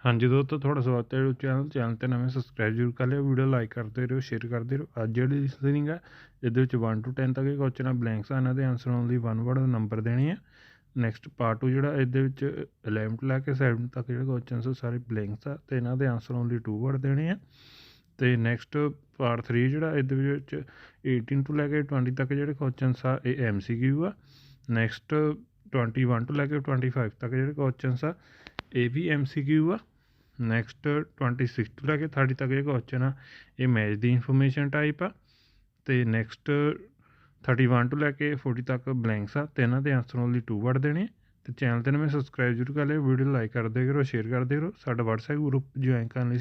ਹਾਂਜੀ ਦੋਸਤੋ, ਤੁਹਾਡਾ ਸਵਾਗਤ ਹੈ ਚੈਨਲ ਤੇ ਨਵੇਂ ਸਬਸਕ੍ਰਾਈਬ ਜ਼ਰੂਰ ਕਰ ਲਿਓ, ਵੀਡੀਓ ਲਾਈਕ ਕਰਦੇ ਰਹੋ, ਸ਼ੇਅਰ ਕਰਦੇ ਰਹੋ। ਅੱਜ ਜਿਹੜੀ ਲਿਸਨਿੰਗ ਹੈ ਇਹਦੇ ਵਿੱਚ 1 to 10 ਤੱਕ ਦੇ ਕੁਐਸਚਨ ਆ, ਬਲੈਂਕਸ ਆ, ਇਹਨਾਂ ਦੇ ਆਨਸਰ ਓਨਲੀ 1 ਵਰਡ ਨੰਬਰ ਦੇਣੇ ਆ। ਨੈਕਸਟ ਪਾਰਟ 2 ਜਿਹੜਾ ਇਹਦੇ ਵਿੱਚ 11 ਤੋਂ ਲੈ ਕੇ 7 ਤੱਕ ਜਿਹੜੇ ਕੁਐਸਚਨ ਸਾਰੇ ਬਲੈਂਕਸ ਆ ਅਤੇ ਇਹਨਾਂ ਦੇ ਆਨਸਰ ਓਨਲੀ 2 ਵਰਡ ਦੇਣੇ ਆ। ਅਤੇ ਨੈਕਸਟ ਪਾਰਟ 3 ਜਿਹੜਾ ਇਹਦੇ ਵਿੱਚ 18 ਤੋਂ ਲੈ ਕੇ 20 ਤੱਕ ਜਿਹੜੇ ਕੁਐਸਚਨਸ ਆ ਇਹ MCQ ਆ। ਨੈਕਸਟ 21 ਤੋਂ ਲੈ ਕੇ 25 ਤੱਕ ਜਿਹੜੇ ਕੁਐਸਚਨਸ ਆ ਇਹ ਵੀ MCQ ਆ। ਨੈਕਸਟ 26 ਤੋਂ ਲੈ ਕੇ 30 ਤੱਕ ਜਿਹੜੇ ਕੁਐਸਚਨ ਆ ਇਹ ਮੈਚ ਦੀ ਇਨਫੋਰਮੇਸ਼ਨ ਟਾਈਪ ਆ। ਅਤੇ ਨੈਕਸਟ 31 ਤੋਂ ਲੈ ਕੇ 40 ਤੱਕ ਬਲੈਂਕਸ ਆ ਅਤੇ ਇਹਨਾਂ ਦੇ ਆਨਸਰ ਓਨਲੀ 2 ਵਰਡ ਦੇਣੇ। ਅਤੇ ਚੈਨਲ 'ਤੇ ਨਵੇਂ ਸਬਸਕ੍ਰਾਈਬ ਜ਼ਰੂਰ ਕਰ ਲਿਓ, ਵੀਡੀਓ ਲਾਈਕ ਕਰਦੇ ਕਰੋ, ਸ਼ੇਅਰ ਕਰਦੇ ਕਰੋ। ਸਾਡਾ WhatsApp ਗਰੁੱਪ ਜੁਆਇਨ ਕਰਨ ਲਈ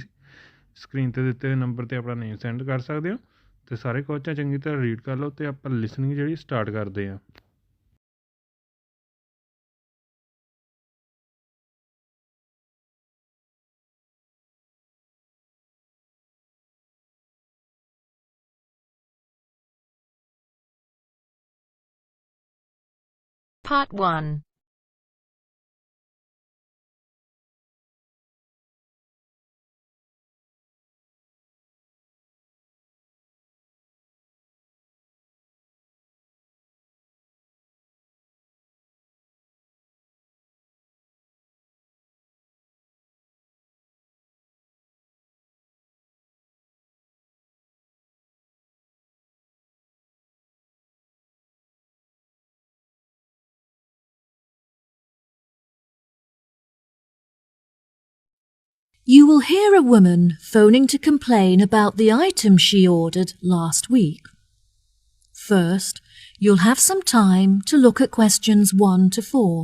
ਸਕਰੀਨ 'ਤੇ ਦਿੱਤੇ ਹੋਏ ਨੰਬਰ 'ਤੇ ਆਪਣਾ ਨੇਮ ਸੈਂਡ ਕਰ ਸਕਦੇ ਹੋ। ਅਤੇ ਸਾਰੇ ਕੁਐਸਚਨ ਚੰਗੀ ਤਰ੍ਹਾਂ ਰੀਡ ਕਰ ਲਓ ਅਤੇ ਆਪਾਂ ਲਿਸਨਿੰਗ ਜਿਹੜੀ ਸਟਾਰਟ ਕਰਦੇ ਹਾਂ। Part 1. You will hear a woman phoning to complain about the item she ordered last week. First, you'll have some time to look at questions 1 to 4.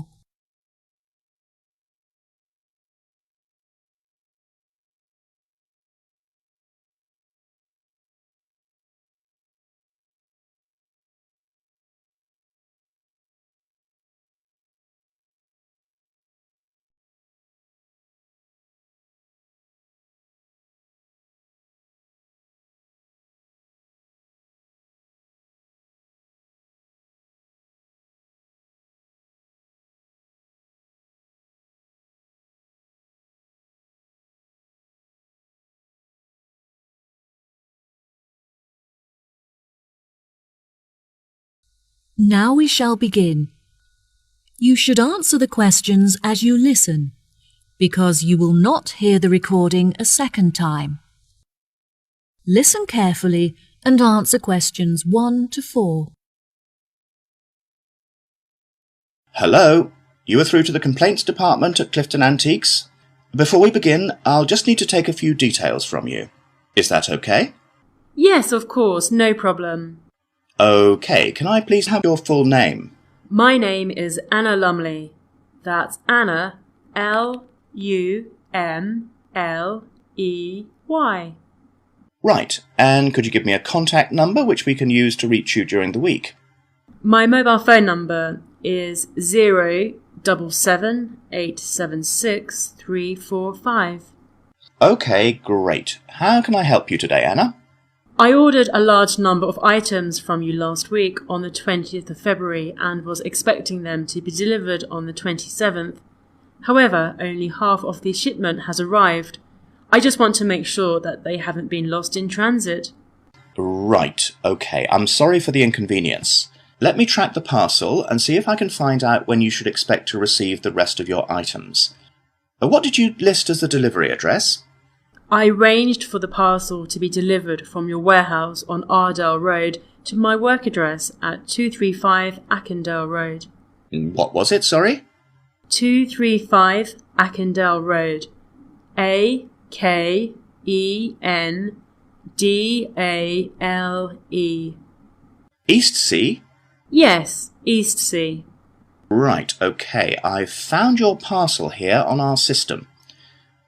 Now we shall begin. You should answer the questions as you listen, because you will not hear the recording a second time. Listen carefully and answer questions 1 to 4. Hello, you are through to the Complaints Department at Clifton Antiques. Before we begin, I'll just need to take a few details from you. Is that okay? Yes, of course, no problem. Okay, can I please have your full name? My name is Anna Lumley. That's Anna, L-U-M-L-E-Y. Right, and could you give me a contact number which we can use to reach you during the week? My mobile phone number is 077876345. Okay, great. How can I help you today, Anna? I ordered a large number of items from you last week on the 20th of February and was expecting them to be delivered on the 27th. However, only half of the shipment has arrived. I just want to make sure that they haven't been lost in transit. Right, okay. I'm sorry for the inconvenience. Let me track the parcel and see if I can find out when you should expect to receive the rest of your items. What did you list as the delivery address? I arranged for the parcel to be delivered from your warehouse on Ardale Road to my work address at 235 Ackendale Road. What was it, sorry? 235 Ackendale Road. A-K-E-N-D-A-L-E. East Sea? Yes, East Sea. Right, okay. I've found your parcel here on our system.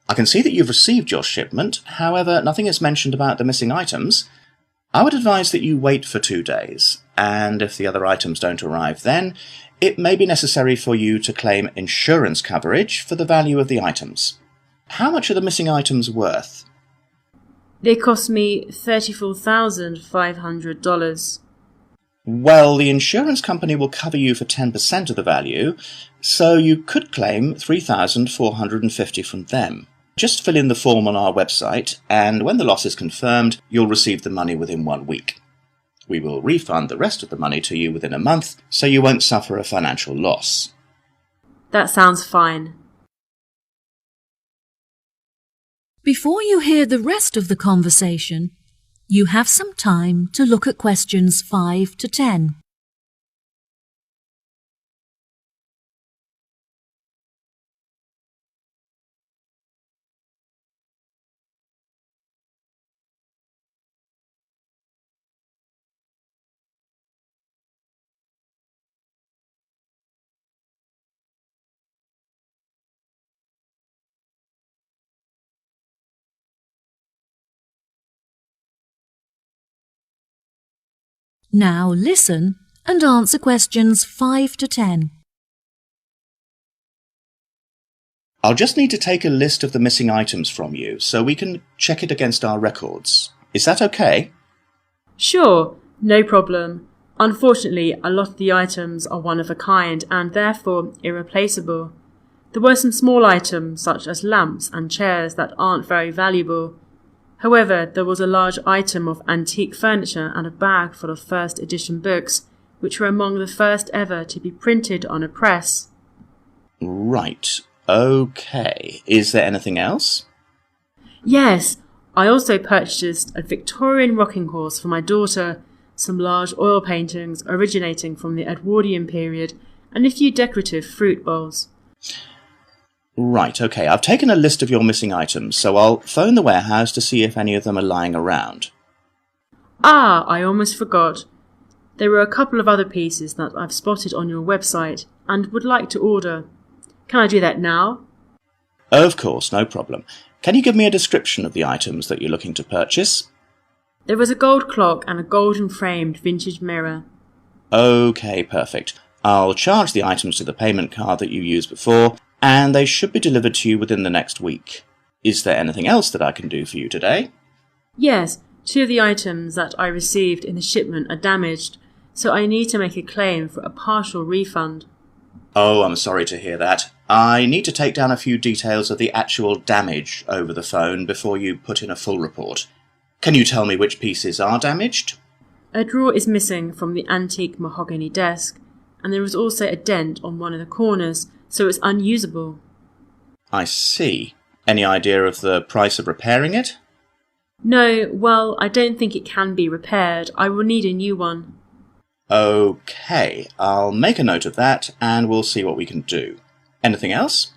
I can see that you've received your shipment, however, nothing is mentioned about the missing items. I would advise that you wait for 2 days, and if the other items don't arrive then, it may be necessary for you to claim insurance coverage for the value of the items. How much are the missing items worth? They cost me $34,500. Well, the insurance company will cover you for 10% of the value, so you could claim $3,450 from them. Just fill in the form on our website, and when the loss is confirmed, you'll receive the money within 1 week. We will refund the rest of the money to you within a month, so you won't suffer a financial loss. That sounds fine. Before you hear the rest of the conversation, you have some time to look at questions 5 to 10. Now listen and answer questions 5 to 10. I'll just need to take a list of the missing items from you so we can check it against our records. Is that okay? Sure, no problem. Unfortunately, a lot of the items are one of a kind and therefore irreplaceable. There were some small items such as lamps and chairs that aren't very valuable. However, there was a large item of antique furniture and a bag full of first edition books, which were among the first ever to be printed on a press. Right. Okay. Is there anything else? Yes, I also purchased a Victorian rocking horse for my daughter, some large oil paintings originating from the Edwardian period, and a few decorative fruit bowls. Right, okay. I've taken a list of your missing items, so I'll phone the warehouse to see if any of them are lying around. Ah, I almost forgot. There were a couple of other pieces that I've spotted on your website and would like to order. Can I do that now? Of course, no problem. Can you give me a description of the items that you're looking to purchase? There was a gold clock and a golden framed vintage mirror. Okay, perfect. I'll charge the items to the payment card that you used before, and they should be delivered to you within the next week. Is there anything else that I can do for you today? Yes, two of the items that I received in the shipment are damaged, so I need to make a claim for a partial refund. Oh, I'm sorry to hear that. I need to take down a few details of the actual damage over the phone before you put in a full report. Can you tell me which pieces are damaged? A drawer is missing from the antique mahogany desk, and there is also a dent on one of the corners, so it's unusable. I see. Any idea of the price of repairing it? No, well, I don't think it can be repaired. I will need a new one. Okay, I'll make a note of that and we'll see what we can do. Anything else?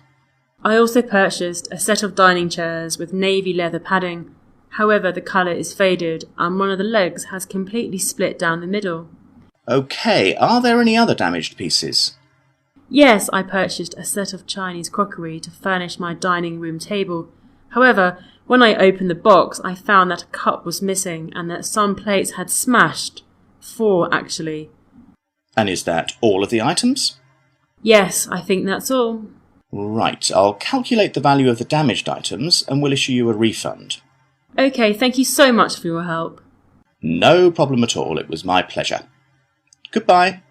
I also purchased a set of dining chairs with navy leather padding. However, the colour is faded and one of the legs has completely split down the middle. Okay, are there any other damaged pieces? Yes, I purchased a set of Chinese crockery to furnish my dining room table. However, when I opened the box, I found that a cup was missing and that some plates had smashed. 4, actually. And is that all of the items? Yes, I think that's all. Right, I'll calculate the value of the damaged items and we'll issue you a refund. Okay, thank you so much for your help. No problem at all, it was my pleasure. Goodbye.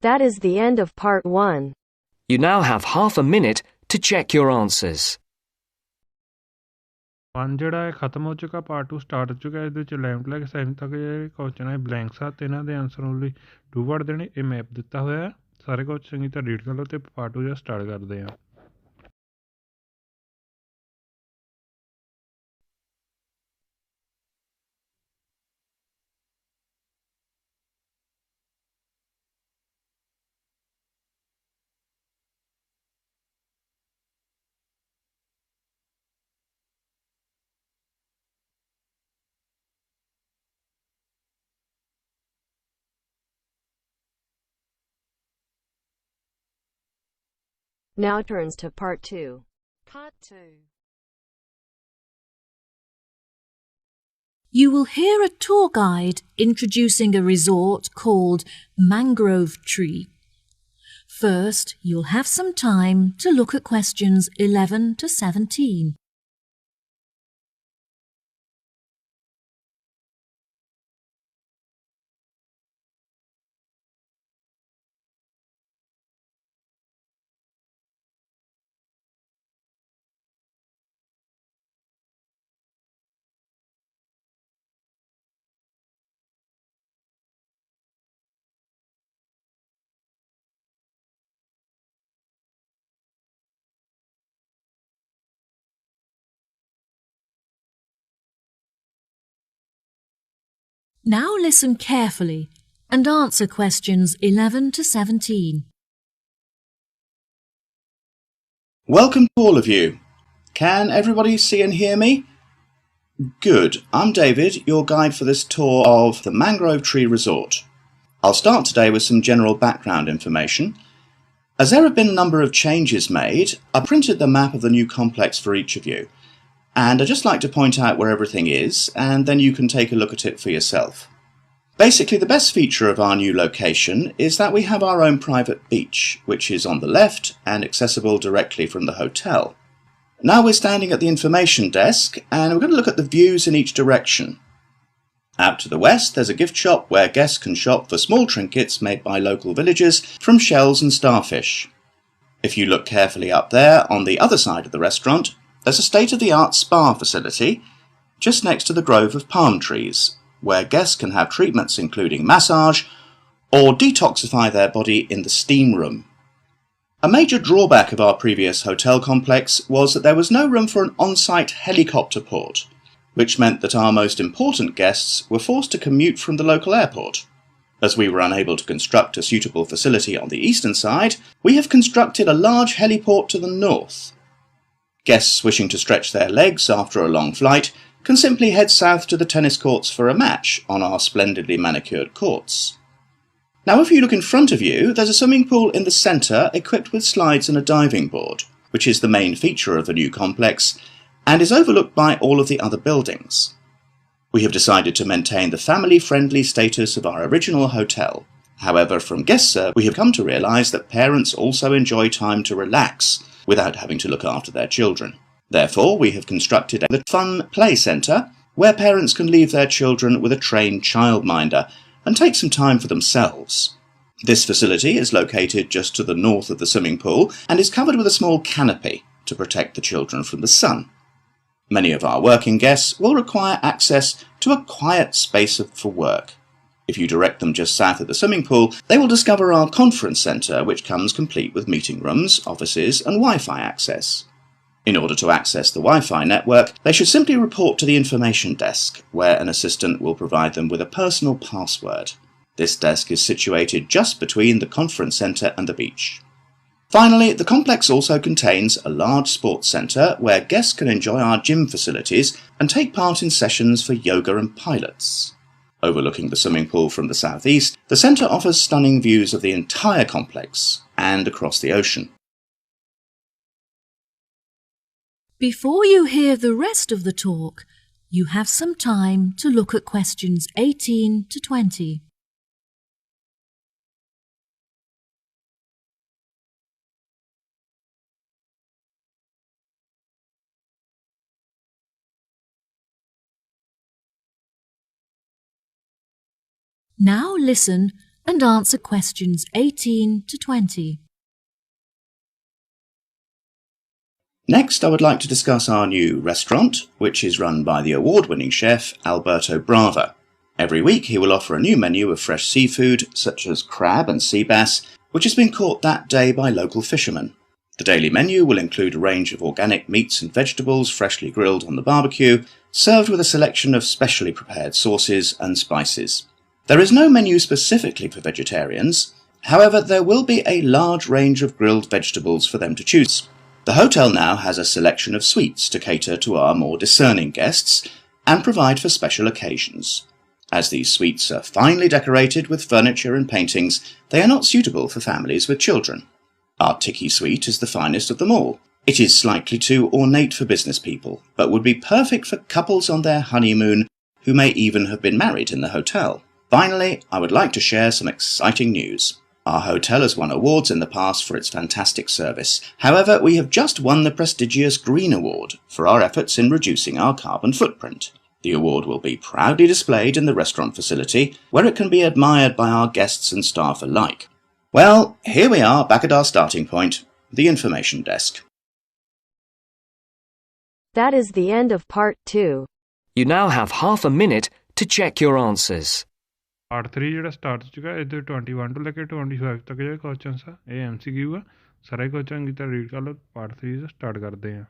That is the end of part 1. You now have half a minute to check your answers. 1 ਜਿਹੜਾ ਹੈ ਖਤਮ ਹੋ ਚੁੱਕਾ, part 2 start ਹੋ ਚੁੱਕਾ। ਇਹਦੇ ਵਿੱਚ 11 ਤੋਂ ਲੈ ਕੇ 7 ਤੱਕ ਜਿਹੜੇ ਕੁਐਸਚਨ ਹੈ ਬਲੈਂਕਸ ਆ ਤੇ ਇਹਨਾਂ ਦੇ ਆਨਸਰ ਓਨਲੀ 2 ਵਰਡ ਦੇਣੇ। ਇਹ ਮੈਪ ਦਿੱਤਾ ਹੋਇਆ ਹੈ, ਸਾਰੇ ਕੁਐਸਚਨ ਚੰਗੀ ਤਰ੍ਹਾਂ ਰੀਡ ਕਰ ਲਓ ਤੇ ਪਾਰਟ 2 ਜਿਹੜਾ ਸਟਾਰਟ ਕਰਦੇ ਹਾਂ। Now turns to part 2. Part 2. You will hear a tour guide introducing a resort called Mangrove Tree. First, you'll have some time to look at questions 11 to 17. Now listen carefully and answer questions 11 to 17. Welcome to all of you. Can everybody see and hear me? Good. I'm David, your guide for this tour of the Mangrove Tree Resort. I'll start today with some general background information. As there have been a number of changes made, I printed the map of the new complex for each of you, and I'd just like to point out where everything is, and then you can take a look at it for yourself. Basically, the best feature of our new location is that we have our own private beach, which is on the left and accessible directly from the hotel. Now we're standing at the information desk, and we're going to look at the views in each direction. Out to the west, there's a gift shop where guests can shop for small trinkets made by local villagers from shells and starfish. If you look carefully up there, on the other side of the restaurant, there's a state-of-the-art spa facility just next to the grove of palm trees, where guests can have treatments including massage or detoxify their body in the steam room. A major drawback of our previous hotel complex was that there was no room for an on-site helicopter port, which meant that our most important guests were forced to commute from the local airport. As we were unable to construct a suitable facility on the eastern side, we have constructed a large heliport to the north. Guests wishing to stretch their legs after a long flight can simply head south to the tennis courts for a match on our splendidly manicured courts. Now if you look in front of you, there's a swimming pool in the centre equipped with slides and a diving board, which is the main feature of the new complex, and is overlooked by all of the other buildings. We have decided to maintain the family-friendly status of our original hotel. However, from guest service, we have come to realise that parents also enjoy time to relax without having to look after their children. Therefore, we have constructed a fun play centre where parents can leave their children with a trained childminder and take some time for themselves. This facility is located just to the north of the swimming pool and is covered with a small canopy to protect the children from the sun. Many of our working guests will require access to a quiet space for work. If you direct them just south of the swimming pool, they will discover our conference centre, which comes complete with meeting rooms, offices and Wi-Fi access. In order to access the Wi-Fi network, they should simply report to the information desk, where an assistant will provide them with a personal password. This desk is situated just between the conference centre and the beach. Finally, the complex also contains a large sports centre where guests can enjoy our gym facilities and take part in sessions for yoga and pilates. Overlooking the swimming pool from the southeast, the centre offers stunning views of the entire complex and across the ocean. Before you hear the rest of the talk, you have some time to look at questions 18 to 20. Now listen and answer questions 18 to 20. Next, I would like to discuss our new restaurant, which is run by the award-winning chef Alberto Brava. Every week he will offer a new menu of fresh seafood, such as crab and sea bass, which has been caught that day by local fishermen. The daily menu will include a range of organic meats and vegetables freshly grilled on the barbecue, served with a selection of specially prepared sauces and spices. There is no menu specifically for vegetarians, however there will be a large range of grilled vegetables for them to choose. The hotel now has a selection of sweets to cater to our more discerning guests and provide for special occasions. As these sweets are finely decorated with furniture and paintings, they are not suitable for families with children. Our Tiki sweet is the finest of them all. It is slightly too ornate for business people, but would be perfect for couples on their honeymoon who may even have been married in the hotel. Finally, I would like to share some exciting news. Our hotel has won awards in the past for its fantastic service. However, we have just won the prestigious Green Award for our efforts in reducing our carbon footprint. The award will be proudly displayed in the restaurant facility, where it can be admired by our guests and staff alike. Well, here we are back at our starting point, the information desk. That is the end of part 2. You now have half a minute to check your answers. Part 3 ਜਿਹੜਾ start ਹੋ ਚੁੱਕਾ ਇਹਦੇ 21 ਤੋਂ ਲੈ ਕੇ 25 ਤੱਕ ਜਿਹੜੇ questions ਆ ਇਹ MCQ ਆ ਸਾਰੇ ਕੁਐਸਚਨ ਕੀ ਤਰ੍ਹਾਂ ਰੀਡ ਕਰ ਲਓ ਪਾਰਟ 3 ਸਟਾਰਟ ਕਰਦੇ ਆ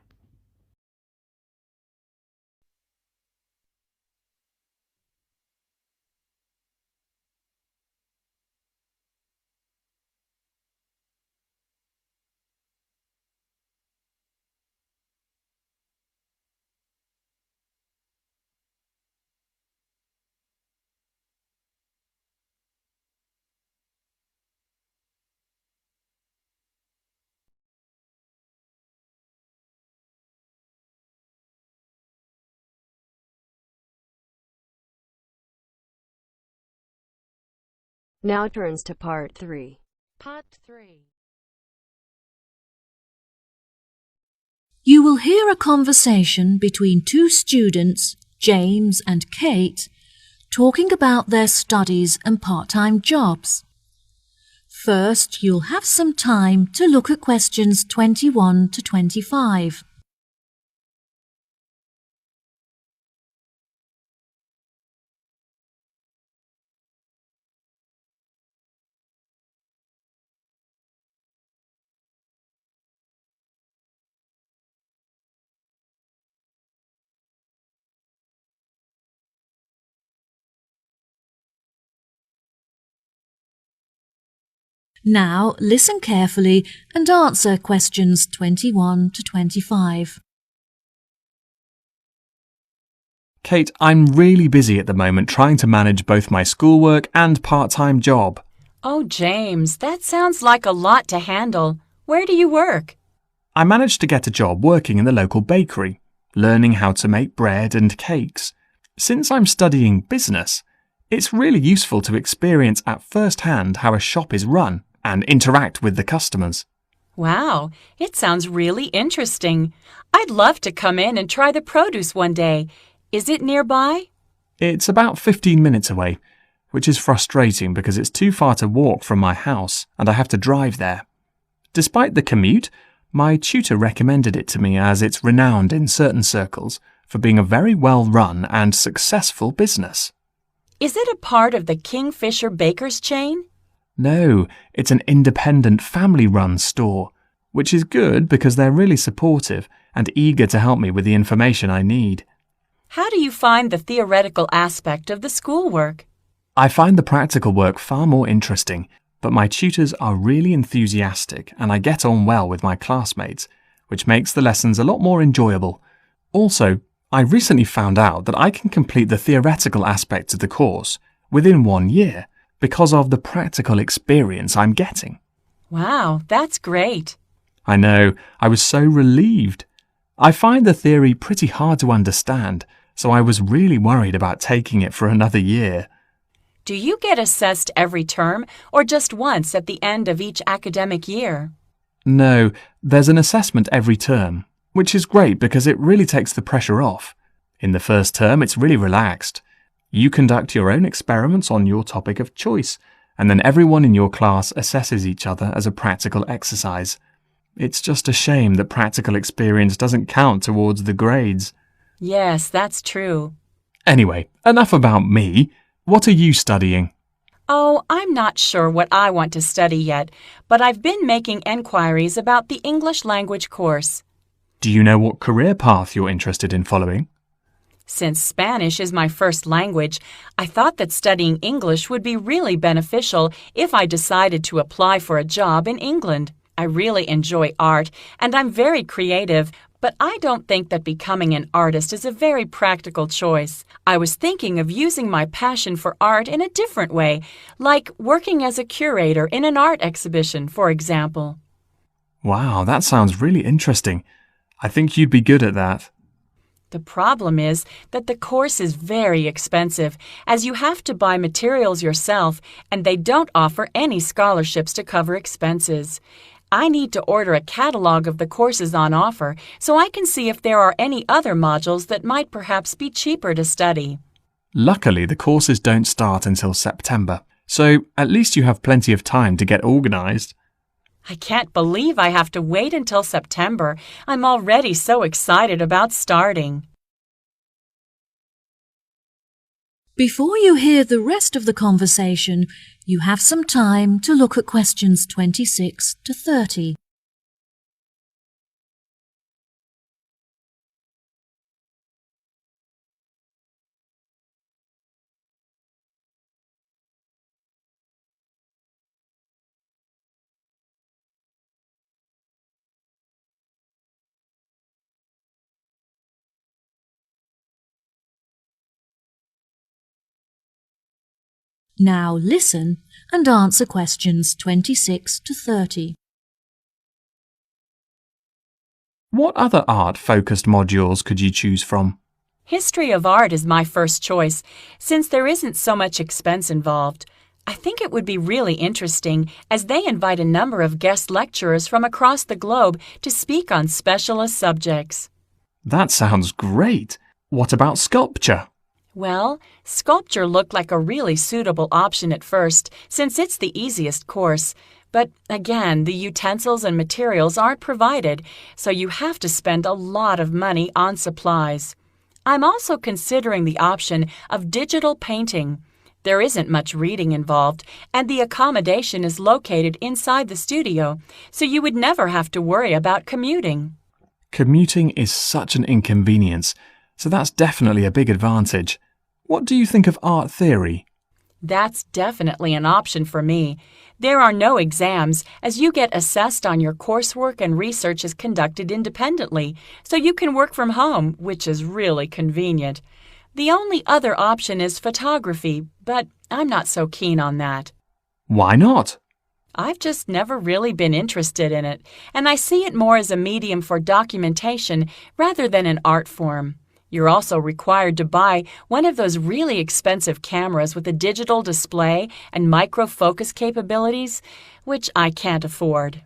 Now turns to part 3. Part 3. You will hear a conversation between two students, James and Kate, talking about their studies and part-time jobs. First, you'll have some time to look at questions 21 to 25. Now, listen carefully and answer questions 21 to 25. Kate, I'm really busy at the moment trying to manage both my schoolwork and part-time job. Oh, James, that sounds like a lot to handle. Where do you work? I managed to get a job working in the local bakery, learning how to make bread and cakes. Since I'm studying business, it's really useful to experience at first hand how a shop is run and interact with the customers. Wow, it sounds really interesting. I'd love to come in and try the produce one day. Is it nearby? It's about 15 minutes away, which is frustrating because it's too far to walk from my house and I have to drive there. Despite the commute, my tutor recommended it to me as it's renowned in certain circles for being a very well-run and successful business. Is it a part of the Kingfisher Bakers chain? No, it's an independent family-run store, which is good because they're really supportive and eager to help me with the information I need. How do you find the theoretical aspect of the schoolwork? I find the practical work far more interesting, but my tutors are really enthusiastic and I get on well with my classmates, which makes the lessons a lot more enjoyable. Also, I recently found out that I can complete the theoretical aspects of the course within 1 year because of the practical experience I'm getting. Wow, that's great. I know, I was so relieved. I find the theory pretty hard to understand, so I was really worried about taking it for another year. Do you get assessed every term or just once at the end of each academic year? No, there's an assessment every term, which is great because it really takes the pressure off. In the first term, it's really relaxed. You conduct your own experiments on your topic of choice, and then everyone in your class assesses each other as a practical exercise. It's just a shame that practical experience doesn't count towards the grades. Yes, that's true. Anyway, enough about me. What are you studying? Oh, I'm not sure what I want to study yet, but I've been making enquiries about the English language course. Do you know what career path you're interested in following? Since Spanish is my first language, I thought that studying English would be really beneficial if I decided to apply for a job in England. I really enjoy art, and I'm very creative, but I don't think that becoming an artist is a very practical choice. I was thinking of using my passion for art in a different way, like working as a curator in an art exhibition, for example. Wow, that sounds really interesting. I think you'd be good at that. The problem is that the course is very expensive, as you have to buy materials yourself, and they don't offer any scholarships to cover expenses. I need to order a catalog of the courses on offer so I can see if there are any other modules that might perhaps be cheaper to study. Luckily, the courses don't start until September, so at least you have plenty of time to get organised. I can't believe I have to wait until September. I'm already so excited about starting. Before you hear the rest of the conversation, you have some time to look at questions 26 to 30. Now listen and answer questions 26 to 30. What other art-focused modules could you choose from? History of art is my first choice, since there isn't so much expense involved. I think it would be really interesting as they invite a number of guest lecturers from across the globe to speak on specialist subjects. That sounds great. What about sculpture? Well, sculpture looked like a really suitable option at first, since it's the easiest course. But again, the utensils and materials aren't provided, so you have to spend a lot of money on supplies. I'm also considering the option of digital painting. There isn't much reading involved, and the accommodation is located inside the studio, so you would never have to worry about commuting. Commuting is such an inconvenience, so that's definitely a big advantage. What do you think of art theory? That's definitely an option for me. There are no exams, as you get assessed on your coursework and research is conducted independently, so you can work from home, which is really convenient. The only other option is photography, but I'm not so keen on that. Why not? I've just never really been interested in it, and I see it more as a medium for documentation rather than an art form. You're also required to buy one of those really expensive cameras with a digital display and micro-focus capabilities, which I can't afford.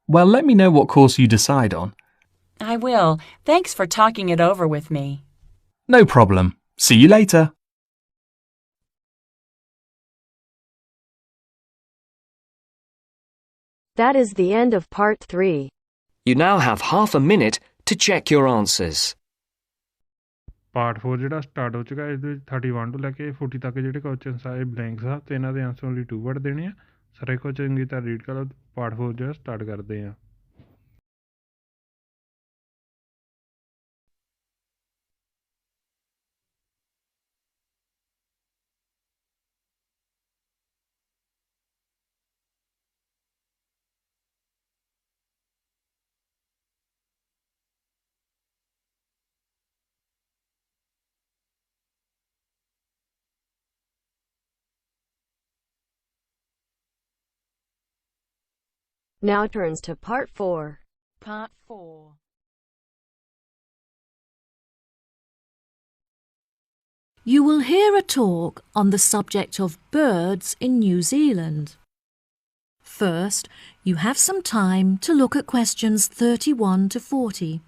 Well, let me know what course you decide on. I will. Thanks for talking it over with me. No problem. See you later. That is the end of part 3. You now have half a minute to check your answers. Part 4 ਜਿਹੜਾ start ਹੋ ਚੁੱਕਾ ਇਹਦੇ ਵਿੱਚ 31 ਤੋਂ ਲੈ ਕੇ 40 ਤੱਕ ਜਿਹੜੇ questions ਆ ਇਹ ਬਲੈਂਕਸ ਆ ਤੇ ਇਹਨਾਂ ਦੇ ਆਨਸਰ ਲਈ 2 ਵਰਡ ਦੇਣੇ ਆ। ਸਾਰੇ ਕੁਝ ਚੰਗੀ ਤਰ੍ਹਾਂ ਰੀਡ ਕਰੋ। ਪਾਰਟ 4 ਜਿਹੜਾ ਸਟਾਰਟ ਕਰਦੇ ਆ। Now turns to part 4. Part 4. You will hear a talk on the subject of birds in New Zealand. First, you have some time to look at questions 31 to 40.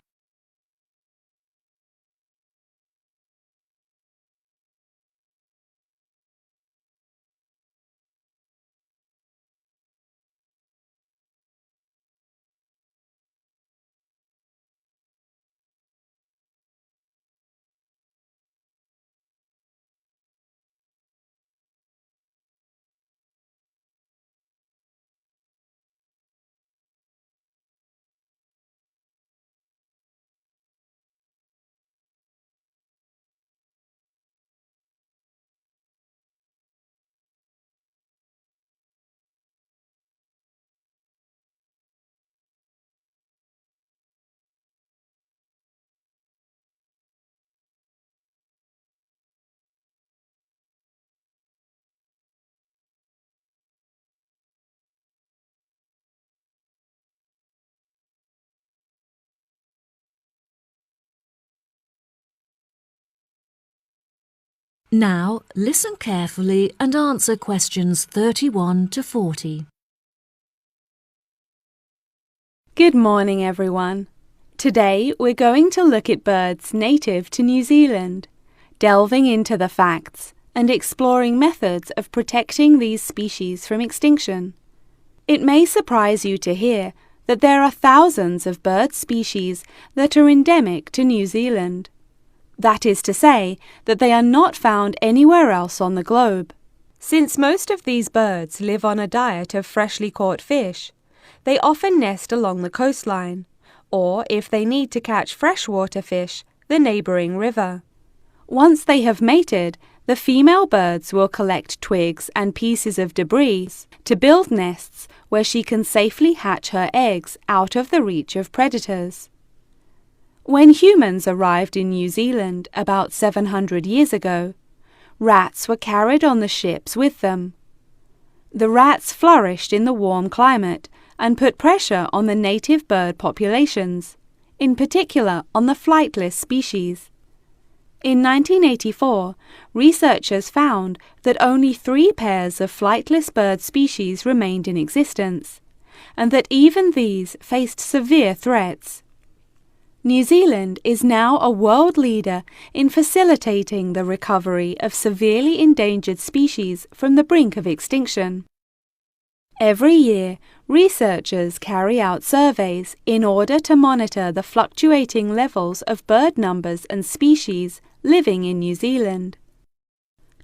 Now, listen carefully and answer questions 31 to 40. Good morning, everyone. Today we're going to look at birds native to New Zealand, delving into the facts and exploring methods of protecting these species from extinction. It may surprise you to hear that there are thousands of bird species that are endemic to New Zealand. That is to say, that they are not found anywhere else on the globe. Since most of these birds live on a diet of freshly caught fish, they often nest along the coastline, or if they need to catch freshwater fish, the neighbouring river. Once they have mated, the female birds will collect twigs and pieces of debris to build nests where she can safely hatch her eggs out of the reach of predators. When humans arrived in New Zealand about 700 years ago, rats were carried on the ships with them. The rats flourished in the warm climate and put pressure on the native bird populations, in particular on the flightless species. In 1984, researchers found that only 3 pairs of flightless bird species remained in existence, and that even these faced severe threats. New Zealand is now a world leader in facilitating the recovery of severely endangered species from the brink of extinction. Every year, researchers carry out surveys in order to monitor the fluctuating levels of bird numbers and species living in New Zealand.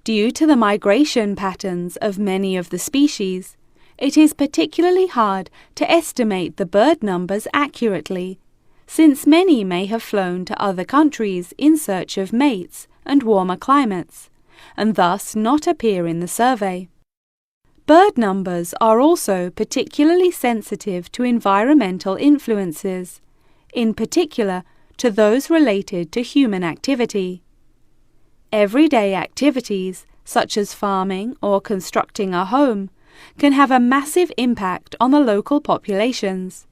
Due to the migration patterns of many of the species, it is particularly hard to estimate the bird numbers accurately, since many may have flown to other countries in search of mates and warmer climates, and thus not appear in the survey. Bird numbers are also particularly sensitive to environmental influences, in particular to those related to human activity. Everyday activities, such as farming or constructing a home, can have a massive impact on the local populations.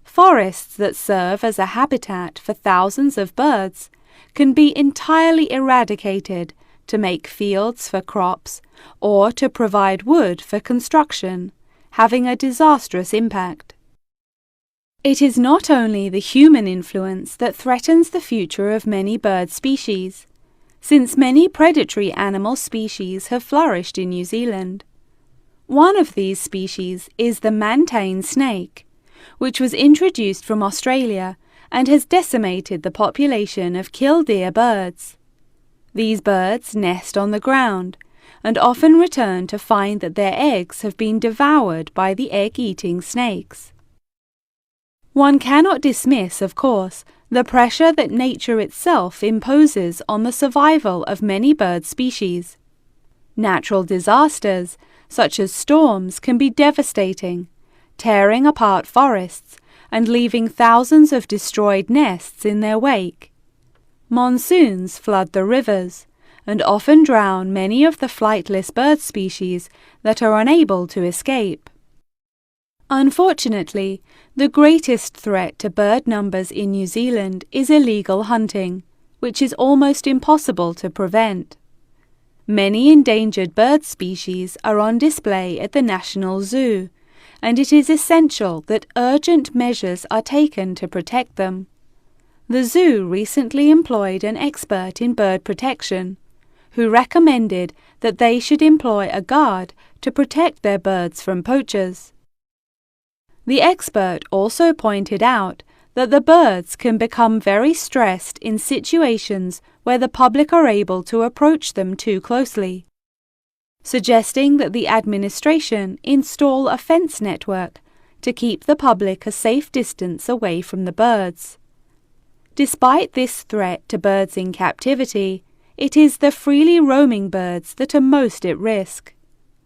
Forests that serve as a habitat for thousands of birds can be entirely eradicated to make fields for crops or to provide wood for construction, having a disastrous impact. It is not only the human influence that threatens the future of many bird species, since many predatory animal species have flourished in New Zealand. One of these species is the mantane snake, which was introduced from Australia and has decimated the population of killdeer birds. These birds nest on the ground and often return to find that their eggs have been devoured by the egg-eating snakes. One cannot dismiss, of course, the pressure that nature itself imposes on the survival of many bird species. Natural disasters, such as storms, can be devastating, tearing apart forests and leaving thousands of destroyed nests in their wake. Monsoons flood the rivers and often drown many of the flightless bird species that are unable to escape. Unfortunately, the greatest threat to bird numbers in New Zealand is illegal hunting, which is almost impossible to prevent. Many endangered bird species are on display at the National Zoo, and it is essential that urgent measures are taken to protect them. The zoo recently employed an expert in bird protection, who recommended that they should employ a guard to protect their birds from poachers. The expert also pointed out that the birds can become very stressed in situations where the public are able to approach them too closely, suggesting that the administration install a fence network to keep the public a safe distance away from the birds. Despite this threat to birds in captivity, it is the freely roaming birds that are most at risk.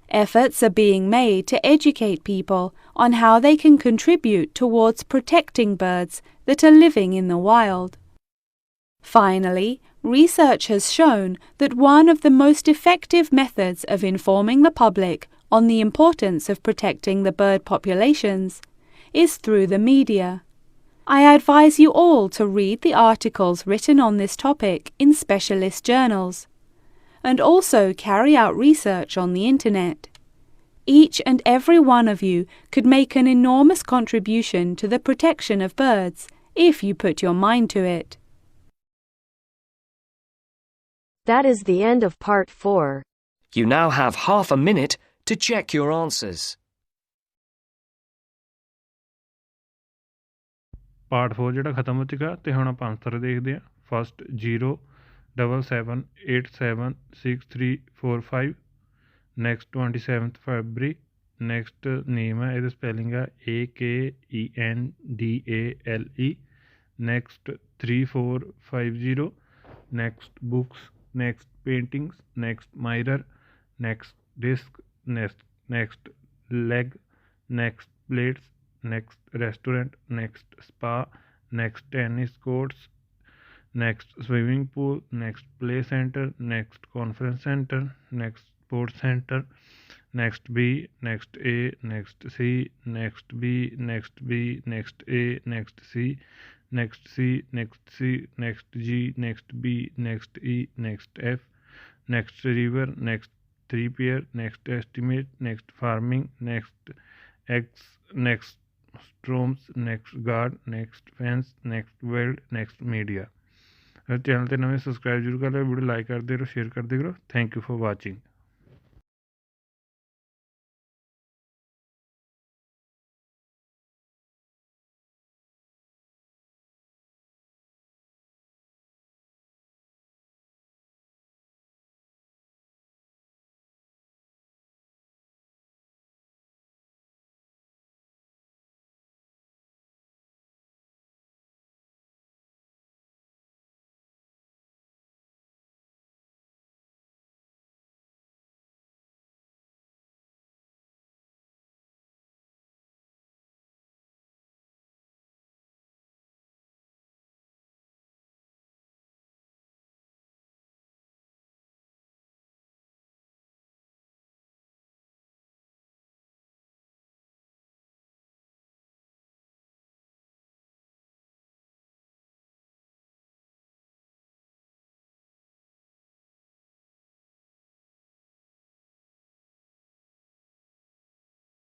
Efforts are being made to educate people on how they can contribute towards protecting birds that are living in the wild. Finally, research has shown that one of the most effective methods of informing the public on the importance of protecting the bird populations is through the media. I advise you all to read the articles written on this topic in specialist journals, and also carry out research on the internet. Each and every one of you could make an enormous contribution to the protection of birds if you put your mind to it. That is the end of part 4. You now have half a minute to check your answers. Part 4 ਜਿਹੜਾ ਖਤਮ ਹੋ ਚੁੱਕਾ ਤੇ ਹੁਣ ਆਪਾਂ answer ਦੇਖਦੇ ਹਾਂ। First 077876345, next 27 ਫਰਵਰੀ, next ਨੇਮ ਹੈ ਇਹਦਾ ਸਪੈਲਿੰਗ ਹੈ AKENDALE, next 3450, next books, next paintings, next mirror, next disc, next leg, next plates, next restaurant, next spa, next tennis courts, next swimming pool, next play center, next conference center, next sports center, next B, next A, next C, next B, next B, next A, next C, next C, next C, next G, next B, next E, next F, next river, next 3 pair, next estimate, next farming, next X, next storms, next guard, next fence, next weld, next media। Channel ते नਵੇਂ subscribe जरूर कर लो, video like करते रहो, share करते रहो। Thank you for watching.